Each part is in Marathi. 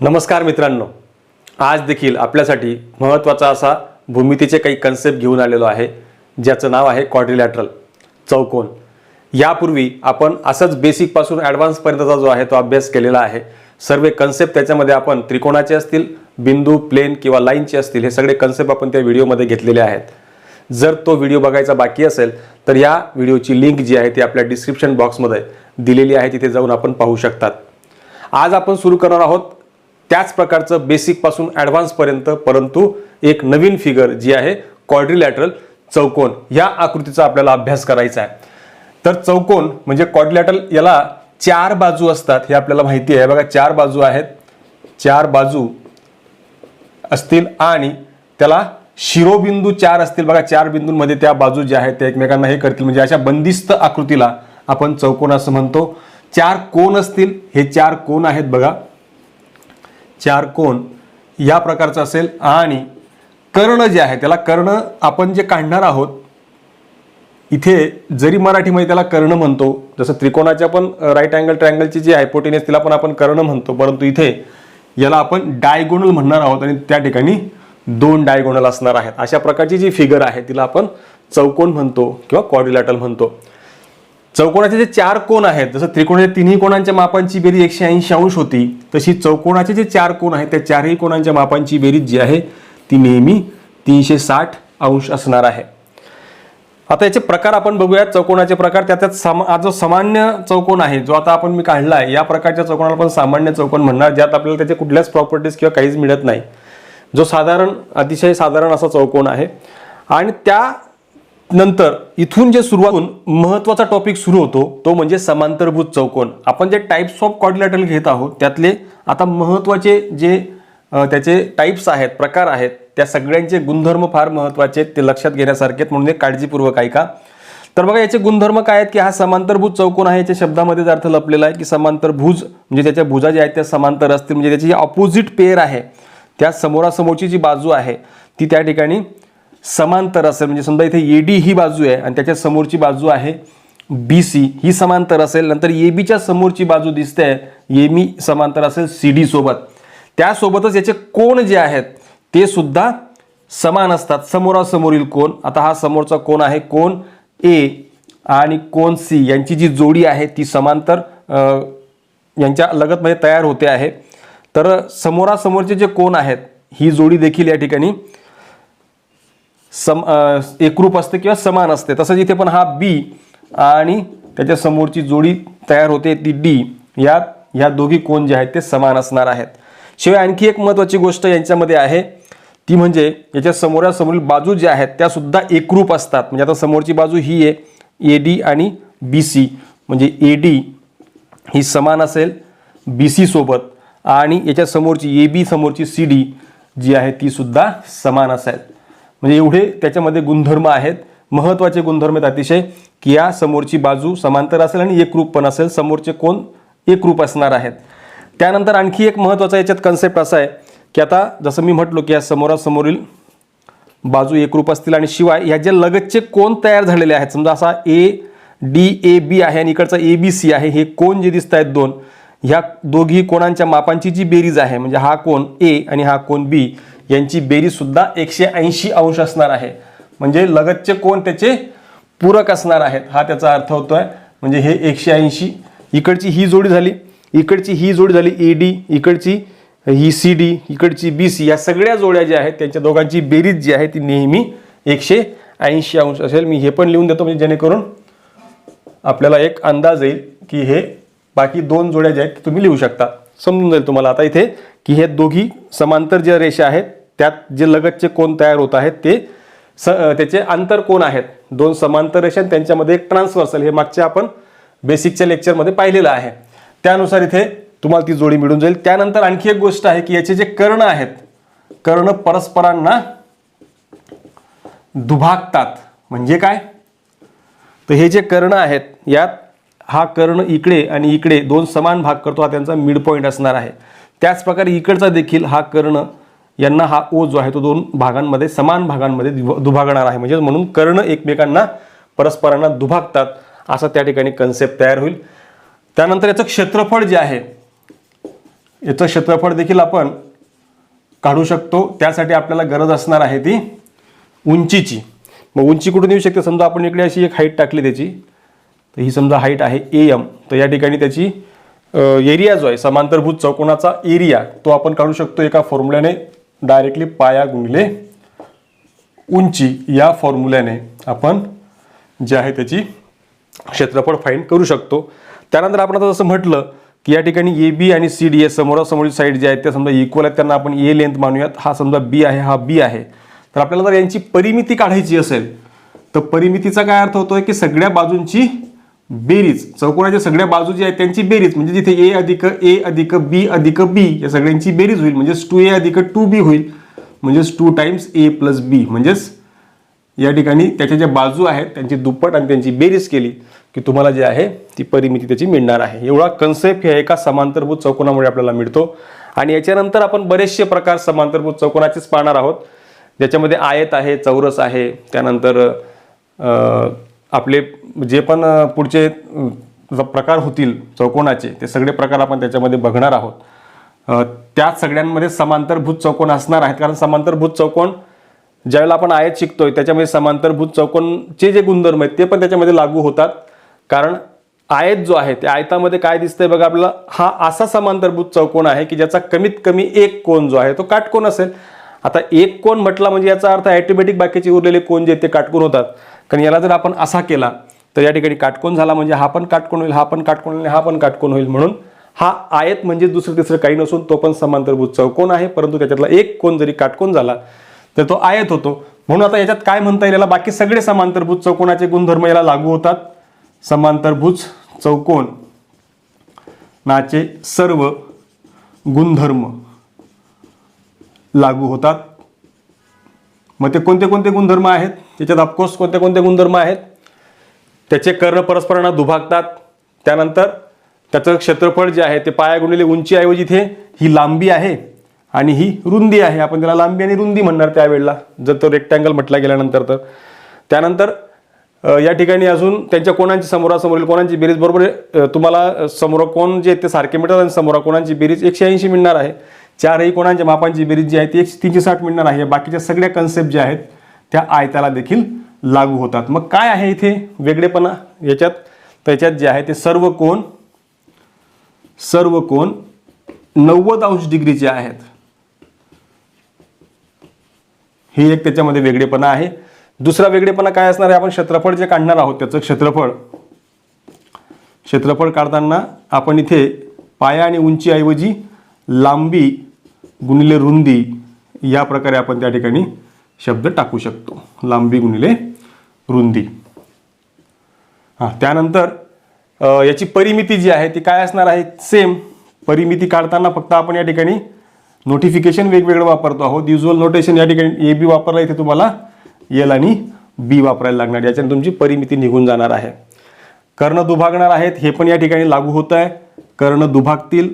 नमस्कार मित्रांनो, आज देखील आपल्यासाठी महत्त्वाचा असा भूमितीचे काही कन्सेप्ट घेऊन आलेलो आहे, ज्याचं नाव आहे क्वाड्रिलॅटरल, चौकोन. यापूर्वी आपण असंच बेसिकपासून ॲडव्हान्सपर्यंतचा जो आहे तो अभ्यास केलेला आहे. सर्व कन्सेप्ट त्याच्यामध्ये आपण त्रिकोणाचे असतील, बिंदू, प्लेन किंवा लाईनचे असतील, हे सगळे कन्सेप्ट आपण त्या व्हिडिओमध्ये घेतलेले आहेत. जर तो व्हिडिओ बघायचा बाकी असेल तर या व्हिडिओची लिंक जी आहे ती आपल्या डिस्क्रिप्शन बॉक्समध्ये दिलेली आहे, तिथे जाऊन आपण पाहू शकतात. आज आपण सुरू करणार आहोत त्याच प्रकारचं बेसिकपासून ॲडव्हान्सपर्यंत, परंतु एक नवीन फिगर जी आहे क्वाड्रिलॅटरल, चौकोन. या आकृतीचा आपल्याला अभ्यास करायचा आहे. तर चौकोन म्हणजे क्वाड्रिलॅटरल, याला चार बाजू असतात हे आपल्याला माहिती आहे. बघा, चार बाजू आहेत, चार बाजू असतील आणि त्याला शिरोबिंदू चार असतील. बघा, चार बिंदूंमध्ये त्या बाजू ज्या आहेत त्या एकमेकांना हे करतील, म्हणजे अशा बंदिस्त आकृतीला आपण चौकोन असं म्हणतो. चार कोन असतील, हे चार कोन आहेत. बघा, चार कोन या प्रकारचं असेल आणि कर्ण जे आहे त्याला कर्ण आपण जे काढणार आहोत, इथे जरी मराठीमध्ये त्याला कर्ण म्हणतो, जसं त्रिकोणाच्या पण राईट अँगल ट्रायंगलची जी हायपोटेनस तिला पण आपण कर्ण म्हणतो, परंतु इथे याला आपण डायगोनल म्हणणार आहोत आणि त्या ठिकाणी दोन डायगोनल असणार आहेत. अशा प्रकारची जी फिगर आहे तिला आपण चौकोन म्हणतो किंवा क्वाड्रिलॅटरल म्हणतो. चौकोनाचे जे चार कोन आहेत, जसं त्रिकोणाच्या तिन्ही कोणांच्या मापांची बेरीज 180 अंश होती, तशी चौकोनाचे जे चार कोन आहेत त्या चारही कोणांच्या मापांची बेरीज जी आहे ती नेहमी 360 अंश असणार आहे. आता याचे प्रकार आपण बघूयात. चौकोनाचे प्रकार, त्याच्यात जो सामान्य चौकोन आहे जो आता आपण मी काढला आहे, या प्रकारच्या चौकोनाला आपण सामान्य चौकोन म्हणणार, ज्यात आपल्याला त्याचे कुठल्याच प्रॉपर्टीज किंवा काहीच मिळत नाही, जो अतिशय साधारण असा चौकोन आहे. आणि त्यानंतर इथून जे सुरुवातून महत्त्वाचा टॉपिक सुरू होतो तो म्हणजे समांतरभुज चौकोन. आपण जे टाइप्स ऑफ क्वाड्रिलॅटरल घेत आहोत त्यातले आता महत्त्वाचे जे त्याचे टाइप्स आहेत, प्रकार आहेत, त्या सगळ्यांचे गुणधर्म फार महत्त्वाचे आहेत, ते लक्षात घेण्यासारखे आहेत, म्हणून काळजीपूर्वक ऐका. तर बघा, याचे गुणधर्म काय आहेत की हा समांतरभुज चौकोन आहे. याच्या शब्दामध्येच अर्थ लपलेला आहे की समांतरभुज म्हणजे त्याच्या भुजा ज्या आहेत त्या समांतर असतील, म्हणजे त्याची जी ऑपोजिट पेअर आहे त्या समोरासमोरची जी बाजू आहे ती त्या ठिकाणी समांतर असेल. म्हणजे समजा इथे एडी ही बाजू आहे आणि त्याच्या समोरची बाजू आहे BC, ही समांतर असेल. नंतर एबीच्या समोरची बाजू दिसते एमी समांतर असेल CD सोबत. त्यासोबतच याचे कोन जे आहेत ते सुद्धा समान असतात, समोरासमोरील कोन. आता हा समोरचा कोन आहे कोन A आणि कोन C, यांची जी जोडी आहे ती समांतर यांच्या लगतमध्ये तयार होते आहे. तर समोरासमोरचे जे कोन आहेत ही जोडी देखील या ठिकाणी एकरूप असते किंवा समान असते. तसंच इथे पण हा B आणि त्याच्या समोरची जोडी तयार होते ती D, ह्या दोघी कोन जे आहेत ते समान असणार आहेत. शिवाय आणखी एक महत्त्वाची गोष्ट यांच्यामध्ये आहे ती म्हणजे याच्या समोरासमोरील बाजू ज्या आहेत त्या सुद्धा एकरूप असतात. म्हणजे आता समोरची बाजू ही आहे AD आणि BC, म्हणजे AD ही समान असेल BC सोबत आणि याच्या समोरची AB समोरची CD जी आहे ती सुद्धा समान असेल. म्हणजे एवढे त्याच्यामध्ये गुणधर्म आहेत, महत्त्वाचे गुणधर्म आहेत अतिशय, की या समोरची बाजू समांतर असेल आणि एकरूप पण असेल, समोरचे कोन एकरूप असणार आहेत. त्यानंतर आणखी एक महत्त्वाचा याच्यात कन्सेप्ट असा आहे की आता जसं मी म्हटलो की या समोरासमोरील बाजू एकरूप असतील आणि शिवाय ह्या जे लगतचे कोन तयार झालेले आहेत, समजा असा ADAB आहे आणि इकडचा ABC आहे, हे कोन जे दिसत आहेत दोन, ह्या दोघी कोणांच्या मापांची जी बेरीज आहे, म्हणजे हा कोन A आणि हा कोन B यांची बेरीज सुद्धा 180 अंश असणार आहे. म्हणजे लगतचे कोन त्याचे पूरक असणार आहेत, हा त्याचा अर्थ होतोय. म्हणजे हे 180, इकडची ही जोडी झाली, इकडची ही जोडी झाली AD, इकडची ही CD, इकडची BC, या सगळ्या जोड्या ज्या आहेत त्यांच्या दोघांची बेरीज जी आहे ती नेहमी 180 अंश असेल. मी हे पण लिहून देतो म्हणजे जेणेकरून आपल्याला एक अंदाज येईल की हे बाकी दोन जोड्या ज्या आहेत तुम्ही लिहू शकता, समजून जाईल तुम्हाला आता इथे की हे दोघी समांतर ज्या रेषा आहेत त्यात जे लगतचे कोन तयार होत आहेत ते त्याचे आंतर कोन आहेत. दोन समांतर रेषा त्यांच्यामध्ये एक ट्रान्सव्हर्सल, हे मागच्या आपण बेसिकच्या लेक्चरमध्ये पाहिलेलं आहे. त्यानुसार इथे तुम्हाला ती जोडी मिळून जाईल. त्यानंतर आणखी एक गोष्ट आहे की याचे जे कर्ण आहेत, कर्ण परस्परांना दुभागतात. म्हणजे काय, तर हे जे कर्ण आहेत यात हा कर्ण इकडे आणि इकडे दोन समान भाग करतो, हा त्यांचा मिड पॉईंट असणार आहे. त्याचप्रकारे इकडचा देखील हा कर्ण, यांना हा O जो आहे तो दोन भागांमध्ये, समान भागांमध्ये दुभागणार आहे. म्हणजे म्हणून कर्ण एकमेकांना परस्परांना दुभागतात असा त्या ठिकाणी कन्सेप्ट तयार होईल. त्यानंतर याचं क्षेत्रफळ जे आहे याचं क्षेत्रफळ देखील आपण काढू शकतो. त्यासाठी आपल्याला गरज असणार आहे ती उंचीची. मग उंची कुठून येऊ शकते? समजा आपण इकडे अशी एक हाईट टाकली त्याची, तर ही समजा हाईट आहे AM. तर या ठिकाणी त्याची एरिया जो आहे समांतरभुज चौकोनाचा एरिया तो आपण काढू शकतो एका फॉर्म्युल्याने, डायरेक्टली पाया गुणिले उंची या फॉर्म्युल्याने आपण जे आहे त्याची क्षेत्रफळ फाइंड करू शकतो. त्यानंतर आपण आता जसं म्हटलं की या ठिकाणी AB आणि CD समोरासमोरील साईड जे आहेत त्या समजा इक्वल आहेत, त्यांना आपण A लेंथ मानूयात. हा समजा B आहे, हा B आहे. तर आपल्याला जर यांची परिमिती काढायची असेल तर परिमितीचा काय अर्थ होतोय की सगळ्या बाजूंची बेरीज, चौकोनाच्या सगळ्या बाजू जी आहेत त्यांची बेरीज, म्हणजे जिथे A अधिक A अधिक B अधिक B या सगळ्यांची बेरीज होईल, म्हणजेच 2A अधिक 2B होईल, म्हणजेच 2 टाइम्स A प्लस B. म्हणजेच या ठिकाणी त्याच्या ज्या बाजू आहेत त्यांची दुप्पट आणि त्यांची बेरीज केली की तुम्हाला जे आहे ती परिमिती त्याची मिळणार आहे. एवढा कन्सेप्ट हे एका समांतरभुज चौकोनामुळे आपल्याला मिळतो. आणि याच्यानंतर आपण बरेचसे प्रकार समांतरभुज चौकोनाचेच पाहणार आहोत, ज्याच्यामध्ये आयत आहे, चौरस आहे, त्यानंतर आपले जे पण पुढचे प्रकार होतील चौकोनाचे ते सगळे प्रकार आपण त्याच्यामध्ये बघणार आहोत. त्या सगळ्यांमध्ये समांतरभुज चौकोन असणार आहेत, कारण समांतरभुज चौकोन ज्यावेळेला आपण आयत शिकतोय त्याच्यामध्ये समांतरभुज चौकोनचे जे गुणधर्म आहेत ते पण त्याच्यामध्ये लागू होतात. कारण आयत जो आहे त्या आयतामध्ये काय दिसतंय बघा आपल्याला, हा असा समांतरभुज चौकोन आहे की ज्याचा कमीत कमी एक कोन जो आहे तो काटकोन असेल. आता एक कोन म्हटला म्हणजे याचा अर्थ ऑटोमॅटिक बाकीचे उरलेले कोन जे ते काटकोन होतात. कारण याला जर आपण असा केला तर या ठिकाणी काटकोन झाला, म्हणजे हा पण काटकोन होईल, हा पण काटकोन होईल, हा पण काटकोन होईल. म्हणून हा आयत म्हणजे दुसरं तिसरं काही नसून तो पण समांतरभुज चौकोन आहे, परंतु त्याच्यातला एक कोन जरी काटकोन झाला तर तो आयत होतो. म्हणून आता याच्यात काय म्हणता येईल, बाकी सगळे समांतरभुज चौकोनाचे गुणधर्म याला लागू होतात. समांतरभुज चौकोन नाचे सर्व गुणधर्म लागू होतात. मग ते कोणते कोणते गुणधर्म आहेत त्याच्यात? ऑफकोर्स कोणते कोणते गुणधर्म आहेत? त्याचे कर्ण परस्परांना दुभागतात. त्यानंतर त्याचं क्षेत्रफळ जे आहे ते पाया गुणिले उंची ऐवजी इथे ही लांबी आहे आणि ही रुंदी आहे, आपण त्याला लांबी आणि रुंदी म्हणणार त्यावेळेला जर तो रेक्टँगल म्हटला गेल्यानंतर. तर त्यानंतर या ठिकाणी अजून त्यांच्या कोणांची समोरासमोरील कोणांची बेरीज बरोबर तुम्हाला समोर कोण जे ते सारखे मिळतात आणि समोरा कोणांची बेरीज 180 मिळणार आहे. चारही कोणांच्या मापांची बेरीज जी आहे ती 360 मिळणार आहे. बाकीच्या सगळ्या कन्सेप्ट ज्या आहेत त्या आयताला देखील लागू होतात. मग काय आहे इथे वेगळेपणा याच्यात? त्याच्यात जे आहे ते सर्व कोण 90 अंश डिग्रीचे आहेत. ही एक त्याच्यामध्ये वेगळेपणा आहे. दुसरा वेगळेपणा काय असणार आहे? आपण क्षेत्रफळ जे काढणार आहोत त्याचं क्षेत्रफळ काढताना आपण इथे पाया आणि उंची ऐवजी लांबी गुणिले रुंदी या प्रकारे आपण त्या ठिकाणी शब्द टाकू शकतो, लांबी गुणिले रुंदी. त्यानंतर याची परिमिती जी आहे ती काय असणार आहे? सेम. परिमिती काढताना फक्त आपण या ठिकाणी नोटिफिकेशन वेगवेगळं वापरतो आहोत. युज्युअल नोटेशन या ठिकाणी AB वापरला, इथे तुम्हाला L आणि B वापरायला लागणार. याच्याने तुमची परिमिती निघून जाणार आहे. कर्ण दुभागणार आहेत हे पण या ठिकाणी लागू होत आहे. कर्ण दुभागतील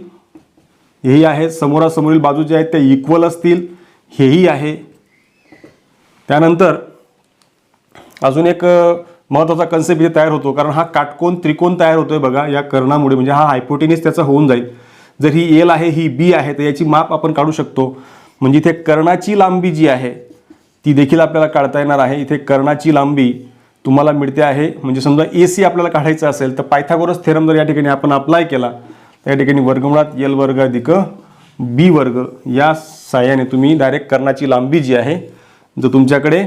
हेही आहे. समोरासमोरील बाजू जे आहेत त्या इक्वल असतील हेही आहे. त्यानंतर अजून एक महत्त्वाचा कन्सेप्ट इथे तयार होतो, कारण हा काटकोन त्रिकोण तयार होतोय बघा या कर्णामुळे, म्हणजे हा हायपोटेनिस त्याचा होऊन जाईल. जर ही L आहे ही B आहे तर याची माप आपण काढू शकतो. म्हणजे इथे कर्णाची लांबी जी आहे ती देखील आपल्याला काढता येणार आहे. इथे कर्णाची लांबी तुम्हाला मिळते आहे, म्हणजे समजा AC आपल्याला काढायचं असेल तर पायथागोरस थेरम जर या ठिकाणी आपण अप्लाय केला तर या ठिकाणी वर्गमुळात L वर्ग अधिक B वर्ग या साह्याने तुम्ही डायरेक्ट कर्णाची लांबी जी आहे, जर तुमच्याकडे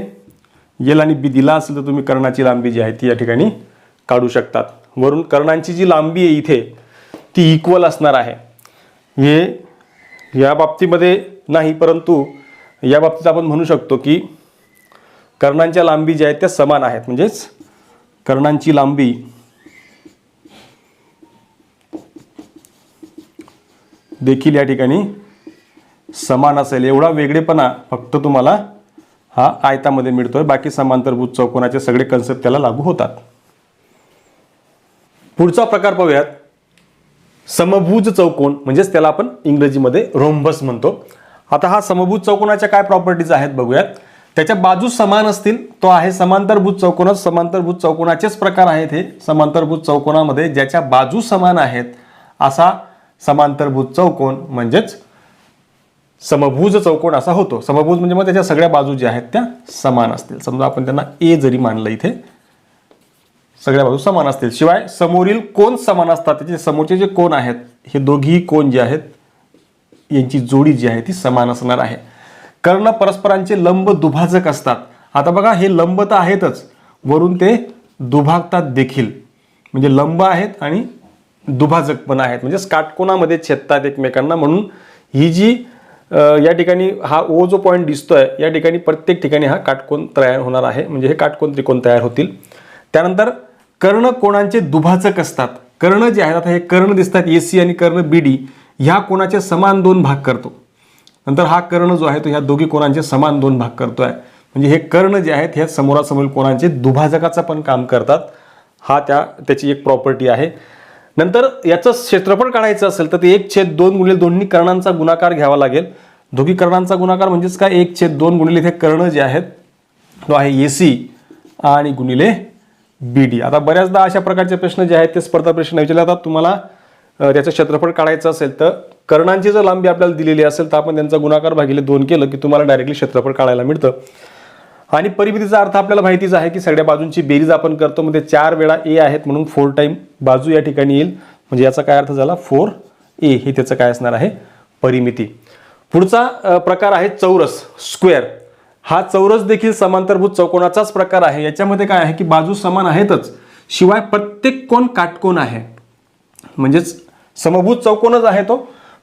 L आणि B दिला असेल तर तुम्ही कर्णाची लांबी जी आहे ती या ठिकाणी काढू शकतात. वरून कर्णांची जी लांबी आहे इथे ती इक्वल असणार आहे. हे या बाबतीमध्ये नाही, परंतु या बाबतीत आपण म्हणू शकतो की कर्णांच्या लांबी ज्या आहेत त्या समान आहेत. म्हणजेच कर्णांची लांबी देखील या ठिकाणी समान असेल. एवढा वेगळेपणा फक्त तुम्हाला हा आयतामध्ये मिळतोय. बाकी समांतरभुज चौकोनाचे सगळे कन्सेप्ट त्याला लागू होतात. पुढचा प्रकार पाहूयात, समभुज चौकोन, म्हणजेच त्याला आपण इंग्रजीमध्ये रोम्बस म्हणतो. आता हा समभुज चौकोनाच्या काय प्रॉपर्टीज आहेत बघूयात. त्याच्या बाजू समान असतील तो आहे समांतरभुज चौकोन. समांतरभुज चौकोनाचेच प्रकार आहेत हे. समांतरभुज चौकोनामध्ये ज्याच्या बाजू समान आहेत असा समांतरभुज चौकोन म्हणजेच समभुज चौकोन असा होतो. समभुज म्हणजे मग त्याच्या सगळ्या बाजू ज्या आहेत त्या समान असतील. समजा आपण त्यांना ए जरी मानलं, इथे सगळ्या बाजू समान असतील. शिवाय समोरील कोन समान असतात, त्याचे समोरचे जे कोन आहेत हे दोघी कोन जे आहेत यांची जोडी जी आहे ती समान असणार आहे. कर्ण परस्परांचे लंब दुभाजक असतात. आता बघा, हे लंब तर आहेतच, वरून ते दुभागतात देखील, म्हणजे लंब आहेत आणि दुभाजक पण आहेत, म्हणजे काटकोनामध्ये छेदतात एकमेकांना. म्हणून ही जी या ठिकाणी हा ओ जो पॉईंट दिसतोय, या ठिकाणी प्रत्येक ठिकाणी हा काटकोन तयार होणार आहे, म्हणजे हे काटकोन त्रिकोण तयार होतील. त्यानंतर कर्ण कोणांचे दुभाजक असतात. कर्ण जे आहेत, आता हे कर्ण दिसतात एसी आणि कर्ण बीडी, ह्या कोणाचे समान दोन भाग करतो. नंतर हा कर्ण जो आहे तो ह्या दोघी कोणांचे समान दोन भाग करतोय, म्हणजे हे कर्ण जे आहेत हे समोरासमोर कोणांचे दुभाजकाचं पण काम करतात. हा त्याची एक प्रॉपर्टी आहे. नंतर याचं क्षेत्रफळ काढायचं असेल तर ते 1/2 गुणिले दोन्ही कर्णांचा गुणाकार घ्यावा लागेल. दोघी कर्णांचा गुणाकार म्हणजेच काय, 1/2 गुणिले इथे कर्ण जे आहेत तो आहे एसी आणि गुणिले बीडी. आता बऱ्याचदा अशा प्रकारचे प्रश्न जे आहेत ते स्पर्धा प्रश्न विचारले जातात. तुम्हाला त्याचं क्षेत्रफळ काढायचं असेल तर कर्णांची जर लांबी आपल्याला दिलेली असेल तर आपण त्यांचा गुणाकार भागिले 2 केलं की तुम्हाला डायरेक्टली क्षेत्रफळ काढायला मिळतं. आणि परिमितीचा अर्थ आपल्याला माहितीच आहे की सगळ्या बाजूंची बेरीज आपण करतो, म्हणजे 4 वेळा ए आहेत म्हणून 4 टाइम बाजू या ठिकाणी येईल, म्हणजे याचा काय अर्थ झाला 4a, हे त्याचं काय असणार आहे परिमिती. पुढचा प्रकार आहे चौरस, स्क्वेअर. हा चौरस देखील समांतरभुज चौकोनाचाच प्रकार आहे. याच्यामध्ये काय आहे की बाजू समान आहेतच, शिवाय प्रत्येक कोन काटकोन आहे, म्हणजेच समभुज चौकोनच आहे तो,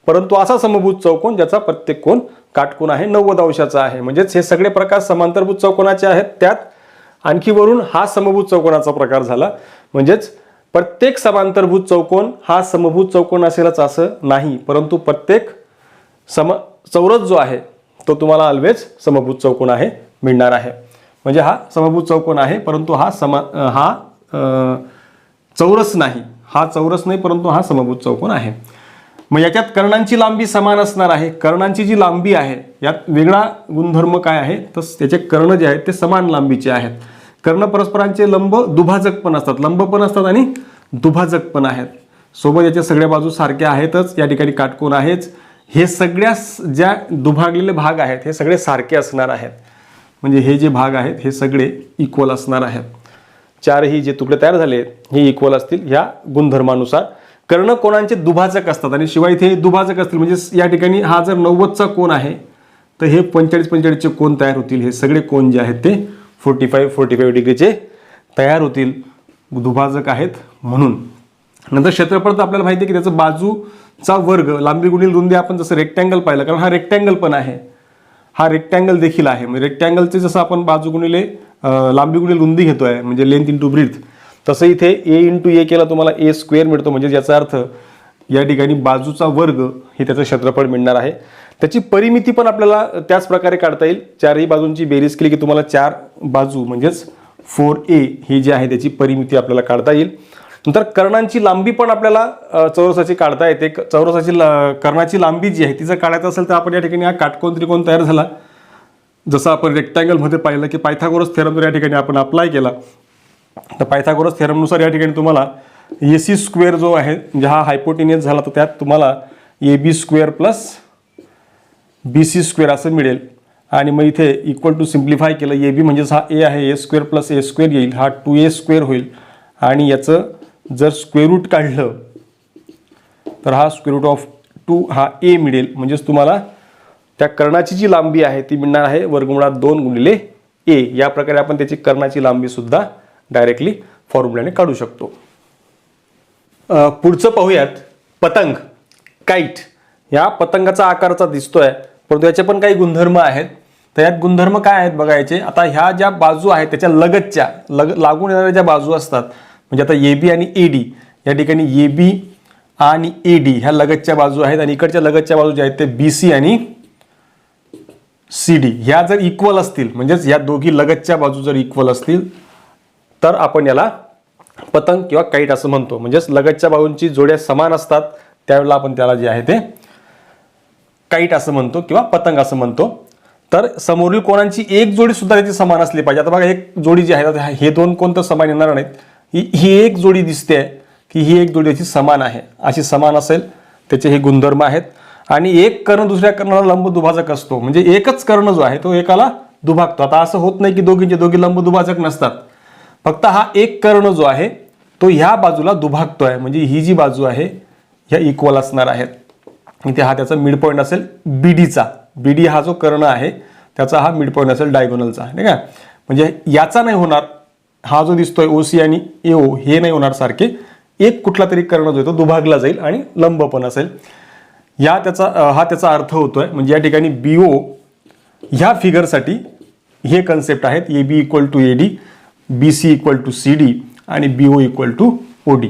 परंतु असा समभुज चौकोन ज्याचा प्रत्येक कोन काटकोन आहे, 90 अंशाचा आहे. म्हणजेच हे सगळे प्रकार समांतरभुज चौकोनाचे आहेत. त्यात आणखी वरून हा समभुज चौकोनाचा प्रकार झाला. म्हणजेच प्रत्येक समांतरभुज चौकोन हा समभुज चौकोन असेलच असं नाही, परंतु प्रत्येक चौरस जो आहे तो तुम्हाला ऑलवेज समभुज चौकोन आहे मिळणार आहे. म्हणजे हा समभुज चौकोन आहे, परंतु हा चौरस नाही. हा चौरस नाही, परंतु हा समभुज चौकोन आहे. मग याच्यात कर्णांची लांबी समान असणार आहे. कर्णांची जी लांबी आहे यात वेगळा गुणधर्म काय आहे तर त्याचे कर्ण जे आहेत ते समान लांबीचे आहेत. कर्ण परस्परांचे लंब दुभाजक पण असतात, लंब पण असतात आणि दुभाजक पण आहेत. सोबत याच्या सगळ्या बाजू सारख्या आहेतच, या ठिकाणी काटकोन आहेच. हे सगळ्या ज्या दुभागलेले भाग आहेत हे सगळे सारखे असणार आहेत, म्हणजे हे जे भाग आहेत हे सगळे इक्वल असणार आहेत. चारही जे तुकडे तयार झाले हे इक्वल असतील ह्या गुणधर्मानुसार. कर्ण कोणांचे दुभाजक असतात आणि शिवाय इथे दुभाजक असतील, म्हणजे या ठिकाणी हा जर 90चा कोन आहे तर हे 45-45चे कोन तयार होतील. हे सगळे कोन जे आहेत ते 45 डिग्रीचे तयार होतील, दुभाजक आहेत म्हणून. नंतर क्षेत्रफळ तर आपल्याला माहिती आहे की त्याचं बाजूचा वर्ग लांबी गुणिले रुंदी, आपण जसं रेक्टँगल पाहिलं, कारण हा रेक्टँगल पण आहे, हा रेक्टँगल देखील आहे. म्हणजे रेक्टँगलचे जसं आपण बाजू गुणिले लांबी गुणिले रुंदी घेतोय, म्हणजे लेंथ इंटू ब्रीथ, तसं इथे ए इंटू ए केला तुम्हाला ए स्क्वेअर मिळतो. म्हणजे याचा अर्थ या ठिकाणी बाजूचा वर्ग हे त्याचं क्षेत्रफळ मिळणार आहे. त्याची परिमिती पण आपल्याला त्याच प्रकारे काढता येईल. चारही बाजूंची बेरीज केली की तुम्हाला 4 बाजू म्हणजेच 4a ही जी आहे त्याची परिमिती आपल्याला काढता येईल. नंतर कर्णांची लांबी पण आपल्याला चौरसाची काढता येते. चौरसाची कर्णाची लांबी जी आहे तिचं काढायचं असेल तर आपण या ठिकाणी हा काटकोन त्रिकोण तयार झाला. जसं आपण रेक्टँगलमध्ये पाहिलं की पायथागोरस थेरम जर या ठिकाणी आपण अप्लाय केला तर पायथागोरस थेरमनुसार या ठिकाणी तुम्हाला AC स्क्वेअर जो आहे म्हणजे हा हायपोटेनियस झाला तर त्यात तुम्हाला AB square plus BC square असं मिळेल. आणि मग इथे इक्वल टू सिम्प्लिफाय केलं, AB म्हणजेच हा A आहे, A square plus A square येईल, हा 2A स्क्वेअर होईल. आणि याचं जर स्क्वेअर रूट काढलं तर हा स्क्वेअर रूट ऑफ 2 हा A मिळेल. म्हणजेच तुम्हाला त्या कर्णाची जी लांबी आहे ती मिळणार आहे वर्गमुळात 2 गुणिले A. या प्रकारे आपण त्याची कर्णाची लांबी सुद्धा डायरेक्टली फॉर्म्युल्याने काढू शकतो. पुढचं पाहूयात पतंग, काईट. या पतंगाचा आकाराचा दिसतोय, परंतु याचे पण काही गुणधर्म आहेत. तर यात गुणधर्म काय आहेत बघायचे. आता ह्या ज्या बाजू आहेत त्याच्या लगतच्या लागून येणाऱ्या ज्या बाजू असतात, म्हणजे आता AB आणि AD, या ठिकाणी AB आणि AD ह्या लगतच्या बाजू आहेत आणि इकडच्या लगतच्या बाजू ज्या आहेत ते BC आणि CD ह्या जर इक्वल असतील, म्हणजेच या दोघी लगतच्या बाजू जर इक्वल असतील तर आपण याला पतंग किंवा काईट असं म्हणतो. म्हणजेच लगतच्या बाजूंची जोड्या समान असतात त्यावेळेला आपण त्याला जे आहे ते काईट असं म्हणतो किंवा पतंग असं म्हणतो. तर समोरील कोणांची एक जोडी सुद्धा त्याची समान असली पाहिजे. आता बघा एक जोडी जी आहे हे दोन कोण तर समान येणार नाहीत, ही एक जोडी दिसते की ही एक जोडी याची समान आहे, अशी समान असेल त्याचे हे गुणधर्म आहेत. आणि एक कर्ण दुसऱ्या कर्णाला लंब दुभाजक असतो, म्हणजे एकच कर्ण जो आहे तो एकाला दुभागतो. आता असं होत नाही की दोघी लंब दुभाजक नसतात, फक्त हा एक कर्ण जो आहे तो ह्या बाजूला दुभागतोय, म्हणजे ही जी बाजू आहे ह्या इक्वल असणार आहेत. इथे हा त्याचा मिड पॉईंट असेल बीडीचा, बीडी हा जो कर्ण आहे त्याचा हा मिड पॉईंट असेल डायगोनलचा, ठीक आहे. म्हणजे याचा नाही होणार, हा जो दिसतोय ओसी आणि एओ हे नाही होणार सारखे, एक कुठला तरी कर्ण जो आहे तो दुभागला जाईल आणि लंब पण असेल. हा त्याचा अर्थ होतोय. म्हणजे या ठिकाणी बीओ ह्या फिगरसाठी हे कन्सेप्ट आहेत, A B equal to AD, B C equal to C D आणि बीओ इक्वल टू ओडी.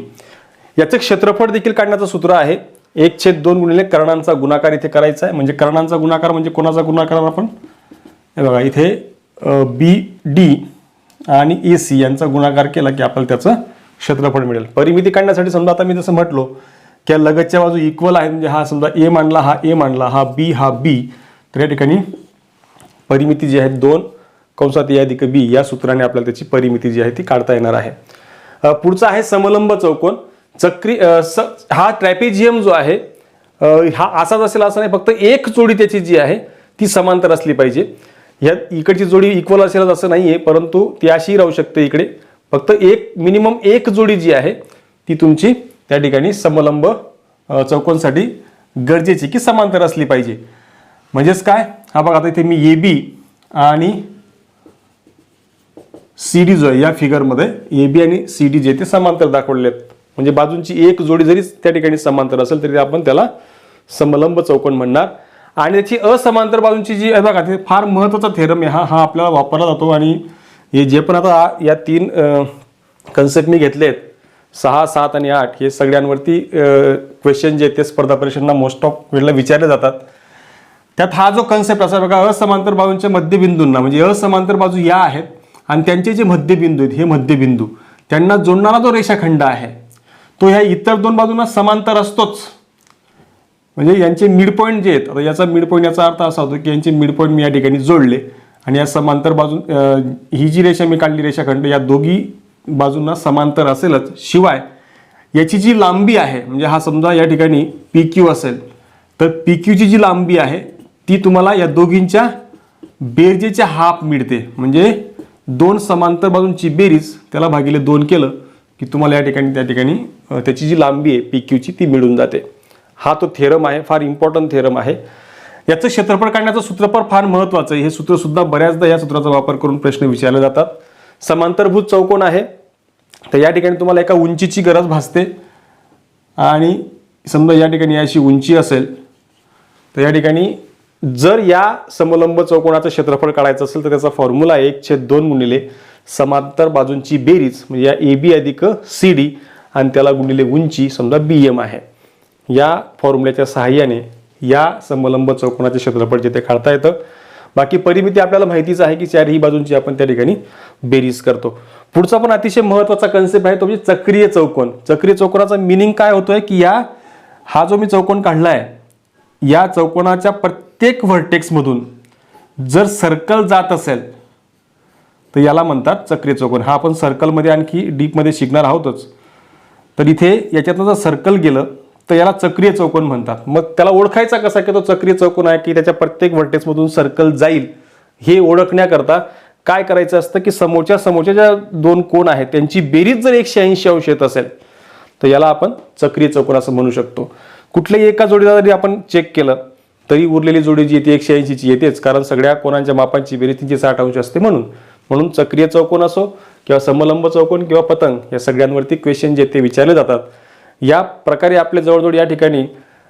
याचं क्षेत्रफळ देखील काढण्याचं सूत्र आहे 1/2 गुणिले कर्णांचा गुणाकार इथे करायचा आहे. म्हणजे कर्णांचा गुणाकार म्हणजे कोणाचा गुणाकार, आपण हे बघा इथे बी डी आणि ए सी यांचा गुणाकार केला की आपल्याला त्याचं क्षेत्रफळ मिळेल. परिमिती काढण्यासाठी समजा आता मी जसं म्हटलो की या लगतच्या बाजू इक्वल आहे, म्हणजे हा समजा ए मांडला, हा ए मांडला, हा बी, तर या ठिकाणी परिमिती जी आहे 2 कंसात ए अधिक बी या सूत्राने आपल्याला त्याची परिमिती जी आहे ती काढता येणार आहे. पुढचा आहे समलंब चौकोन. हा ट्रॅपेझियम जो आहे हा असाच असेल असं नाही, फक्त एक जोडी त्याची जी आहे ती समांतर असली पाहिजे. ह्या इकडची जोडी इक्वल असेल असं नाहीये, परंतु ती अशी राहू शकते इकडे. फक्त मिनिमम एक जोडी जी आहे ती तुमची त्या ठिकाणी समलंब चौकोनसाठी गरजेची की समांतर असली पाहिजे. म्हणजेच काय, हा बघा आता इथे मी ए बी आणि सी डी जो आहे या फिगरमध्ये ए बी आणि सी डी जे ते समांतर दाखवलेले आहेत. म्हणजे बाजूंची एक जोडी जरी त्या ठिकाणी समांतर असेल तरी आपण त्याला समलंब चौकोन म्हणणार. आणि त्याची असमांतर बाजूंची जी आहे बघा, ते फार महत्त्वाचा थेरम आहे हा आपल्याला वापरला जातो. आणि हे जे पण आता या 3 कन्सेप्ट मी घेतले आहेत 6, 7 आणि 8, हे सगळ्यांवरती क्वेश्चन जे आहेत ते स्पर्धा परीक्षांना मोस्ट ऑफ वेळेला विचारले जातात. त्यात हा जो कन्सेप्ट असा बघा, असमांतर बाजूंच्या मध्यबिंदूंना, म्हणजे असमांतर बाजू या आहेत आणि त्यांचे जे मध्यबिंदू आहेत हे मध्यबिंदू त्यांना जोडणारा जो रेषाखंड आहे तो ह्या इतर 2 बाजूंना समांतर असतोच. म्हणजे यांचे मिड पॉईंट जे आहेत, आता याचा मिड पॉईंट याचा अर्थ असा होतो की यांचे मिड पॉईंट मी या ठिकाणी जोडले आणि या समांतर बाजू ही जी रेषा मी काढली रेषाखंड या दोघी बाजूंना समांतर असेलच. शिवाय याची जी लांबी आहे, म्हणजे हा समजा या ठिकाणी पी क्यू असेल तर पी क्यूची जी लांबी आहे ती तुम्हाला या दोघींच्या बेरजेच्या हाफ मिळते. म्हणजे 2 समांतर बाजूंची बेरीज त्याला भागिले 2 केलं की तुम्हाला या ठिकाणी त्या ठिकाणी त्याची जी लांबी आहे पी क्यूची ती मिळून जाते. हा तो थेरम आहे, फार इम्पॉर्टंट थेरम आहे. याचं क्षेत्रफळ काढण्याचं सूत्र पण फार महत्त्वाचं आहे. हे सूत्र सुद्धा बऱ्याचदा या सूत्राचा वापर करून प्रश्न विचारले जातात. समांतरभुज चौकोन आहे, तर या ठिकाणी तुम्हाला एका उंचीची गरज भासते आणि समजा या ठिकाणी अशी उंची असेल तर या ठिकाणी जर या समलंब चौकोनाचं क्षेत्रफळ काढायचं असेल तर त्याचा फॉर्म्युला आहे 1/2 गुणिले समांतर बाजूंची बेरीज, म्हणजे या ए बी अधिक सी डी आणि त्याला गुणिले उंची समजा बी एम आहे. या फॉर्म्युल्याच्या सहाय्याने या समलंब चौकोनाचे क्षेत्रफळ जिथे काढता येतं. बाकी परिमिती आपल्याला माहितीच आहे की चारही बाजूंची आपण त्या ठिकाणी बेरीज करतो. पुढचा पण अतिशय महत्त्वाचा कन्सेप्ट आहे तो म्हणजे चक्रीय चौकोन. चक्रीय चौकोनाचा मिनिंग काय होतोय की हा जो मी चौकोन काढलाय या चौकोनाच्या प्रत्येक व्हर्टेक्समधून जर सर्कल जात असेल तर याला म्हणतात चक्रीय चौकोन. हा आपण सर्कलमध्ये आणखी डीपमध्ये शिकणार आहोतच. तर इथे याच्यातनं जर सर्कल गेलं तर याला चक्रीय चौकोन म्हणतात. मग त्याला ओळखायचा कसा की तो चक्रीय चौकोन आहे की त्याच्या प्रत्येक व्हर्टेक्समधून सर्कल जाईल हे ओळखण्याकरता काय करायचं असतं की समोरच्या ज्या 2 कोन आहेत त्यांची बेरीज जर 180 अंश येत असेल तर याला आपण चक्रीय चौकोन असं म्हणू शकतो. कुठल्याही एका जोडीला जरी आपण चेक केलं तरी उरलेली जोडी जी येते 180ची येतेच, कारण सगळ्या कोणांच्या मापांची बेरीज 360 अंश असते. म्हणून चक्रीय चौकोन असो किंवा समलंब चौकोन किंवा पतंग या सगळ्यांवरती क्वेश्चन जे ते विचारले जातात. या प्रकारे आपले जवळजवळ या ठिकाणी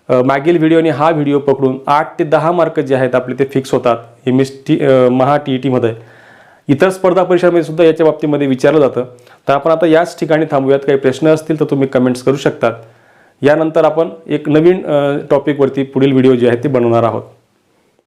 मागील व्हिडिओ आणि हा व्हिडिओ पकडून 8 ते 10 मार्क जे आहेत आपले ते फिक्स होतात. महा TET मध्ये इतर स्पर्धा परीक्षांमध्ये सुद्धा याच्या बाबतीमध्ये विचारलं जातं. तर आपण आता याच ठिकाणी थांबूयात. काही प्रश्न असतील तर तुम्ही कमेंट्स करू शकतात. यानंतर आपण एक नवीन टॉपिकवरती पुढील व्हिडिओ जे आहे ते बनवणार आहोत.